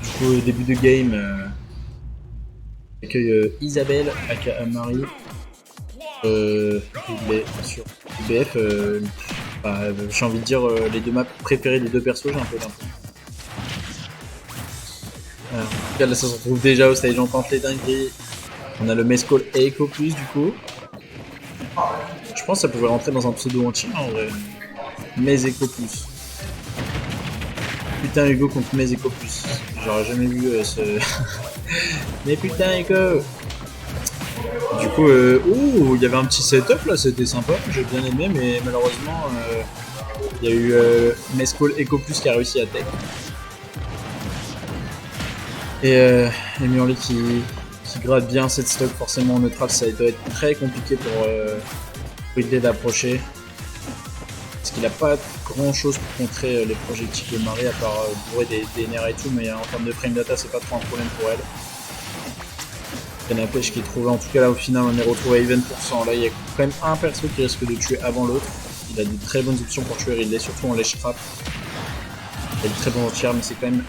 Du coup, au début de game, j'accueille Isabelle, aka Marie. Il est sur UBF. J'ai envie de dire les deux maps préférées des deux persos, j'ai un peu l'impression. Alors, en tout cas, là, ça se retrouve déjà au stage, on tente les dingueries. On a le Mescall et Echo Plus, du coup. Je pense que ça pouvait rentrer dans un pseudo en Chine, en vrai. Mes Echo Plus. Putain, Hugo contre Mes Echo Plus. J'aurais jamais vu ce... Mais putain, Echo. Du coup, il y avait un petit setup là, c'était sympa, j'ai bien aimé, mais malheureusement, il y a eu Mescall Echo Plus qui a réussi à tech. Et Murli qui gratte bien cette stock, forcément en neutral, ça doit être très compliqué pour Ridley d'approcher. Parce qu'il n'a pas grand chose pour contrer les projectiles de Marie, à part bourrer des nerfs et tout, mais en termes de frame data, c'est pas trop un problème pour elle. Canapèche qui est trouvé, en tout cas là au final on est retrouvé à even %. Là il y a quand même un perso qui risque de tuer avant l'autre. Il a de très bonnes options pour tuer Ridley, surtout en lèche frappe. Il a de très bons tiers, mais c'est quand même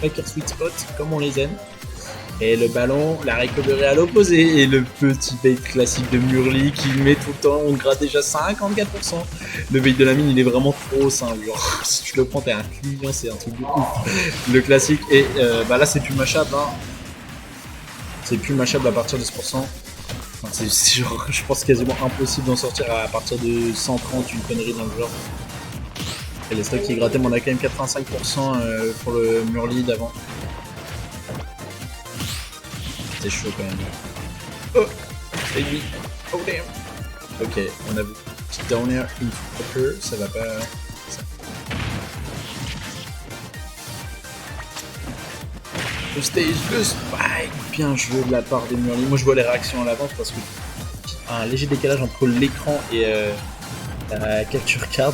Hacker sweet spot comme on les aime. Et le ballon, la recovery à l'opposé, et le petit bait classique de Murli qui met tout le temps, on gratte déjà 54%. Le bait de la mine il est vraiment trop simple, genre si tu le prends t'es un client, c'est un truc de ouf. Le classique, et là c'est plus mâchable, hein. C'est plus mâchable à partir de ce pourcent. Enfin, c'est genre, je pense quasiment impossible d'en sortir à partir de 130, une connerie dans le genre. Et les stocks qui grattaient, mais on a quand même 85% pour le Murli d'avant. C'est chaud quand même. Oh, c'est lui. Oh damn. Ok, on a vu. Petit down air, une fucker, ça va pas. Ça. Le stage, le spike, bien joué de la part des Murli. Moi je vois les réactions à l'avance parce que un léger décalage entre l'écran et la capture card.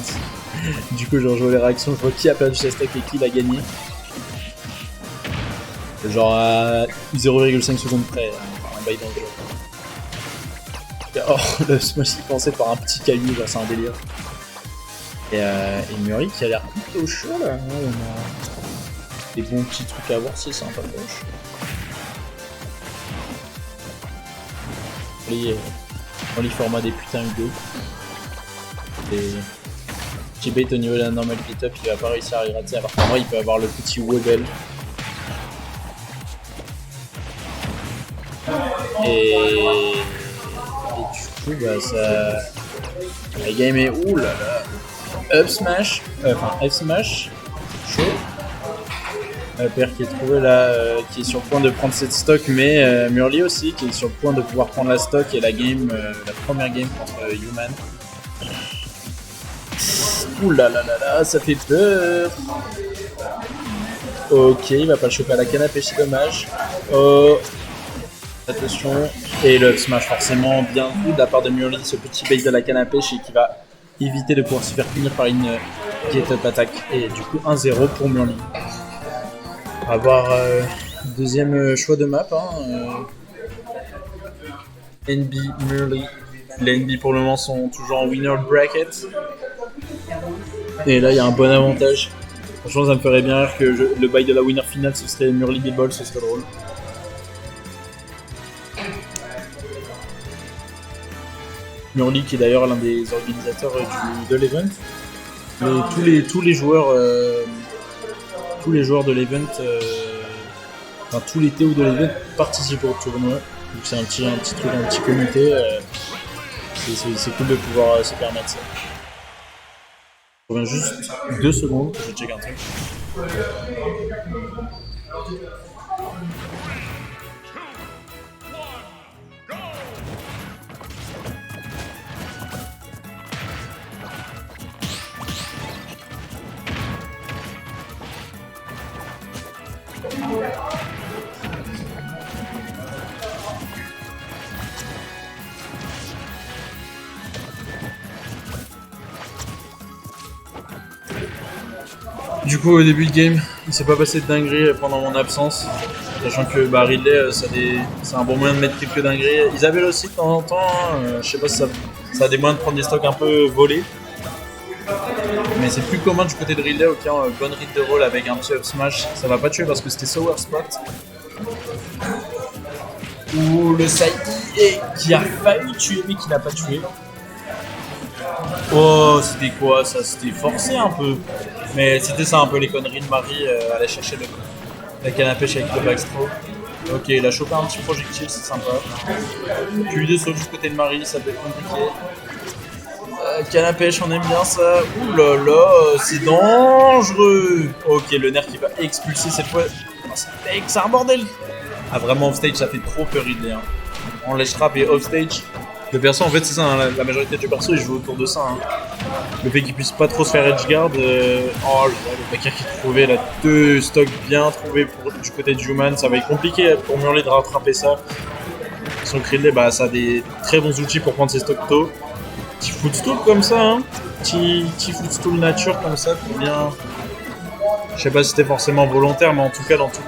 Du coup genre je vois les réactions, je vois qui a perdu sa stack et qui l'a gagné. Genre à 0,5 secondes près, un bail dans le jeu. Oh, le smash pensé par un petit caillou, là, c'est un délire. Et Murli qui a l'air plutôt chaud là. On a des bons petits trucs à voir, c'est sympa. On les format des putains de et petit bait au niveau de la normal beat up, il va pas réussir à y rater, alors que moi il peut avoir le petit wobble. Et du coup, ça. La game est. Ouh là là! Up smash, F smash, chaud. Père qui est trouvé là, qui est sur le point de prendre cette stock, mais Murli aussi qui est sur le point de pouvoir prendre la stock et la game, la première game contre Human. Ouh là là là là, ça fait peur! Ok, il va pas le choper à la canapé, c'est dommage. Oh! Attention, et le smash forcément bien vu de la part de Murli, ce petit bait de la canne à pêche et qui va éviter de pouvoir se faire punir par une get-up attaque. Et du coup 1-0 pour Murli. On va voir deuxième choix de map. NB, Murli. Les NB pour le moment sont toujours en winner bracket. Et là il y a un bon avantage. Franchement ça me ferait bien rire que le bail de la winner finale ce serait Murli Billball, ce serait drôle. Murli qui est d'ailleurs l'un des organisateurs de l'event. Mais tous les joueurs de l'event, enfin tous les TO de l'event participent au tournoi. Donc c'est un petit truc, un petit comité. C'est cool de pouvoir se permettre ça. Je reviens juste 2 secondes, je check un truc. Du coup au début de game, il s'est pas passé de dinguerie pendant mon absence, sachant que Ridley c'est un bon moyen de mettre quelques dingueries. Isabelle aussi de temps en temps, je sais pas si ça a des moyens de prendre des stocks un peu volés. mais c'est plus commun du côté de Ridley. Ok, bonne read de roll avec un petit up smash. Ça va pas tuer parce que c'était Sour Spot. Ou le side et qui a failli tuer mais qui n'a pas tué. Oh, c'était quoi ça? C'était forcé un peu. Mais c'était ça un peu les conneries de Marie, aller chercher la canne à pêche avec le backstro. Ok, il a chopé un petit projectile, c'est sympa. Q2 sur du côté de Marie, ça peut être compliqué. Canne à pêche, on aime bien ça. Ouh là là, c'est dangereux. Ok, le nerf qui va expulser cette fois. Oh, c'est un bordel. Ah, vraiment, offstage, ça fait trop peur, Ridley. Hein. On lèche trap et offstage. Le perso, en fait, c'est ça, hein, la majorité du perso, il joue autour de ça. Hein. Le fait qu'il puisse pas trop se faire edgeguard. Oh, le mec qui a trouvé là, 2 stocks bien trouvés du côté du human. Ça va être compliqué pour Murley de rattraper ça. Son Ridley, bah, ça a des très bons outils pour prendre ses stocks tôt. Petit footstool comme ça, hein. Petit footstool nature comme ça pour bien. Je sais pas si c'était forcément volontaire, mais en tout cas, dans tous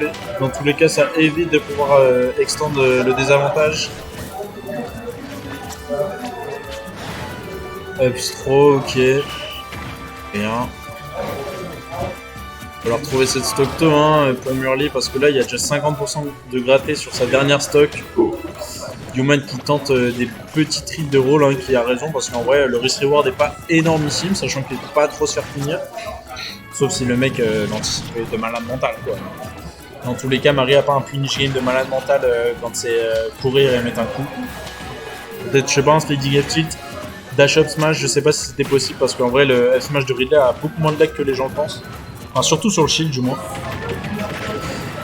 les cas, ça évite de pouvoir extendre le désavantage. Upstro, ok. Rien. Il va falloir trouver cette stock tôt hein, pour Murley parce que là il y a déjà 50% de gratté sur sa dernière stock. Human qui tente des petites reads de roll, hein, qui a raison parce qu'en vrai le risk reward n'est pas énormissime, sachant qu'il ne peut pas trop se faire finir. Sauf si le mec l'anticipe de malade mental quoi. Dans tous les cas, Marie a pas un punish game de malade mental quand c'est courir et mettre un coup. Peut-être, je sais pas, un sliding F-tilt, dash up smash, je sais pas si c'était possible parce qu'en vrai le F-smash de Ridley a beaucoup moins de lag que les gens le pensent. Enfin, surtout sur le shield du moins.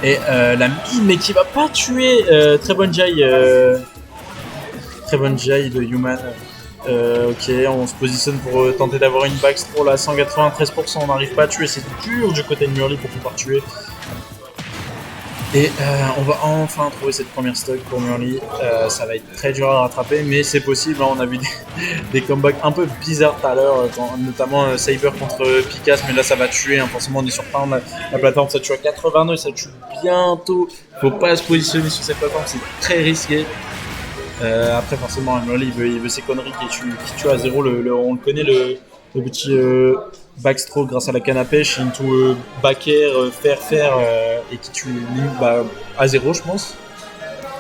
Et la mine, mais qui va pas tuer. Très bonne Jai de Human. Ok, on se positionne pour tenter d'avoir une backstro là, 193%, on n'arrive pas à tuer, c'est dur du côté de Murley pour pouvoir tuer. Et on va enfin trouver cette première stock pour Murley. Ça va être très dur à rattraper, mais c'est possible. Hein. On a vu des comebacks un peu bizarres tout à l'heure, notamment Saber contre Picasso, mais là ça va tuer. Hein. Forcément, on est sur farm. La plateforme ça tue à 82 et ça tue bientôt. Faut pas se positionner sur cette plateforme, c'est très risqué. Après, forcément, Murley il veut ses conneries qui tue à 0. On le connaît, le petit backstroke grâce à la canne à pêche, into back air, faire et qui tue à 0 je pense.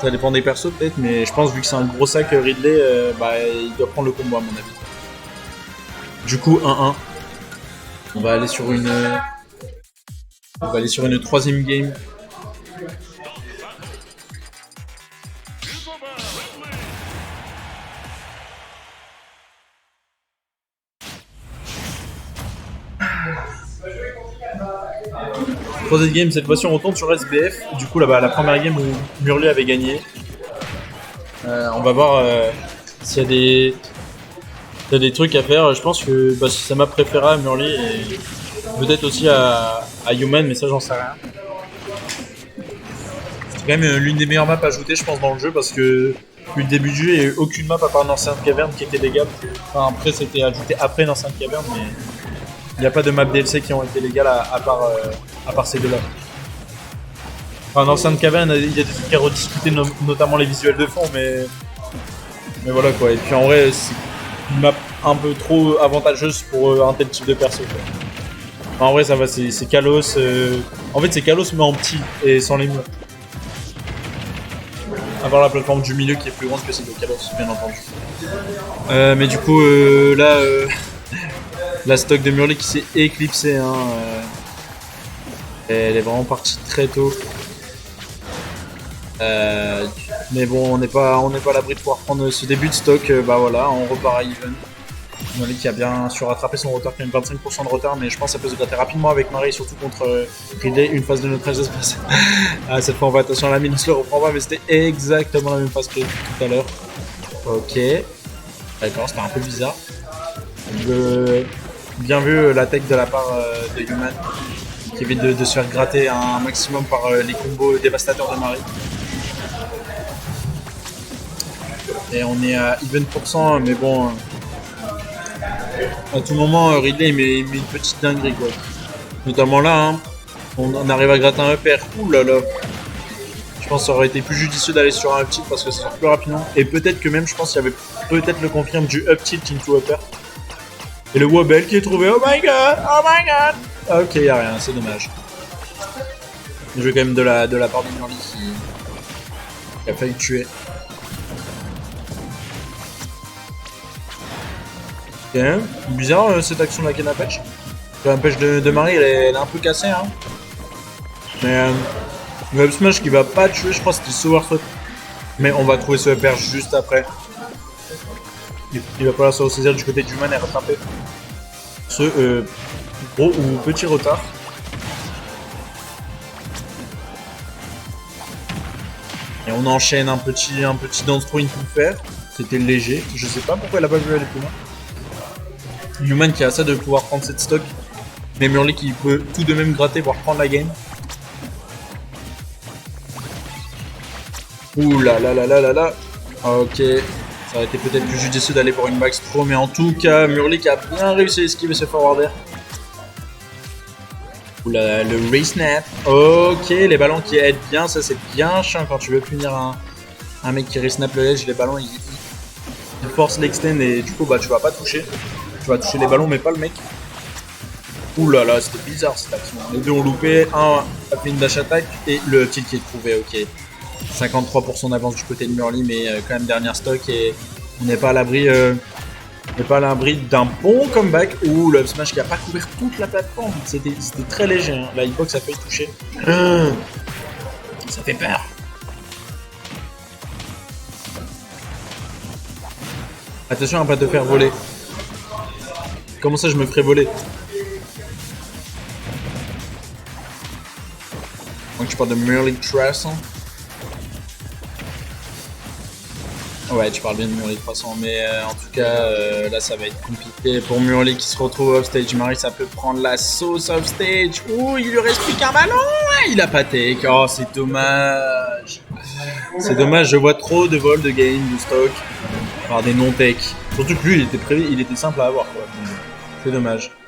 Ça dépend des persos peut-être, mais je pense vu que c'est un gros sac Ridley, il doit prendre le combo à mon avis. Du coup 1-1. On va aller sur une troisième game. Troisième game, cette fois-ci on retourne sur SBF. Du coup là-bas, la première game où Murley avait gagné. On va voir s'il y a des trucs à faire. Je pense que c'est ma préférée à Murley et peut-être aussi à Human, mais ça j'en sais rien. C'est quand même l'une des meilleures maps à ajouter je pense dans le jeu parce que depuis le début du jeu il n'y a eu aucune map à part l'ancienne caverne qui était légale. Enfin après c'était ajouté après l'ancienne caverne mais il n'y a pas de map DLC qui ont été légales à part ces deux-là. Enfin, dans Sainte Caverne, il y a des trucs à rediscuter, notamment les visuels de fond, mais voilà quoi. Et puis en vrai, c'est une map un peu trop avantageuse pour un tel type de perso. Quoi. Enfin, en vrai, ça va, c'est Kalos. En fait, c'est Kalos, mais en petit et sans les murs. À part la plateforme du milieu qui est plus grande que celle de Kalos, bien entendu. Mais du coup, là. La stock de Murley qui s'est éclipsée, hein, elle est vraiment partie très tôt. Mais bon, on n'est pas à l'abri de pouvoir prendre ce début de stock. Voilà, on repart à even. Murley qui a bien su rattraper son retard, qui a une 25% de retard, mais je pense que ça peut se gratter rapidement avec Marie, surtout contre Ridley, une phase de neutrage d'espace. Cette fois on va attention à la mine, je le reprends pas, mais c'était exactement la même phase que tout à l'heure. Ok, d'accord, c'était un peu bizarre. Bien vu la tech de la part de Human qui évite de se faire gratter un maximum par les combos dévastateurs de Marie. Et on est à even %, mais bon, à tout moment Ridley il met une petite dinguerie quoi. Notamment là, hein, on arrive à gratter un upper. Ouh là là. Je pense que ça aurait été plus judicieux d'aller sur un up tilt parce que ça sort plus rapidement. Et peut-être que même, je pense qu'il y avait peut-être le confirme du up tilt into upper. Et le wobble qui est trouvé. Oh my god! Oh my god! Ok, y'a rien, c'est dommage. Je veux quand même de la part de Murli qui a failli tuer. Ok, bizarre cette action de la canne à pêche. La pêche de Marie, elle est un peu cassée. Hein. Mais le up smash qui va pas tuer, je crois que c'était Sour Threat. Mais on va trouver ce upper juste après. Il va falloir se ressaisir du côté du man et rattraper ce gros ou petit retard. Et on enchaîne un petit dance throw tout faire. C'était léger. Je sais pas pourquoi elle a pas vu aller plus loin. Human qui a ça de pouvoir prendre cette stock. Mais Murli qui peut tout de même gratter, voire prendre la game. Ouh là là là là là là. Ok. Ça aurait été peut-être plus judicieux d'aller pour une back throw. Mais en tout cas, Murli qui a bien réussi à esquiver ce forwarder. Ouh là là, le re-snap. Ok, les ballons qui aident bien. Ça c'est bien chiant quand tu veux punir un mec qui re-snap le edge. Les ballons ils forcent l'extend et du coup bah tu vas pas toucher. Tu vas toucher les ballons mais pas le mec. Ouh là là, c'était bizarre cette action. Les deux ont loupé, un a fait une dash attack et le tilt qui est trouvé, ok. 53% d'avance du côté de Murli, mais quand même dernière stock et on n'est pas à l'abri d'un bon comeback. Ouh, le up smash qui a pas couvert toute la plateforme, c'était très léger, hein. La hitbox a failli toucher. Ça fait peur. Attention à pas te faire voler. Comment ça je me ferais voler? Donc tu parles de Murli Trass. Ouais, tu parles bien de Murli de toute façon, mais en tout cas, là ça va être compliqué pour Murli qui se retrouve offstage. Marie, ça peut prendre la sauce offstage. Ouh, il lui reste plus qu'un ballon. Il a pas take. Oh, c'est dommage. C'est dommage, je vois trop de vols de game, de stock, par des non-tech. Surtout que lui, il était simple à avoir, quoi. C'est dommage.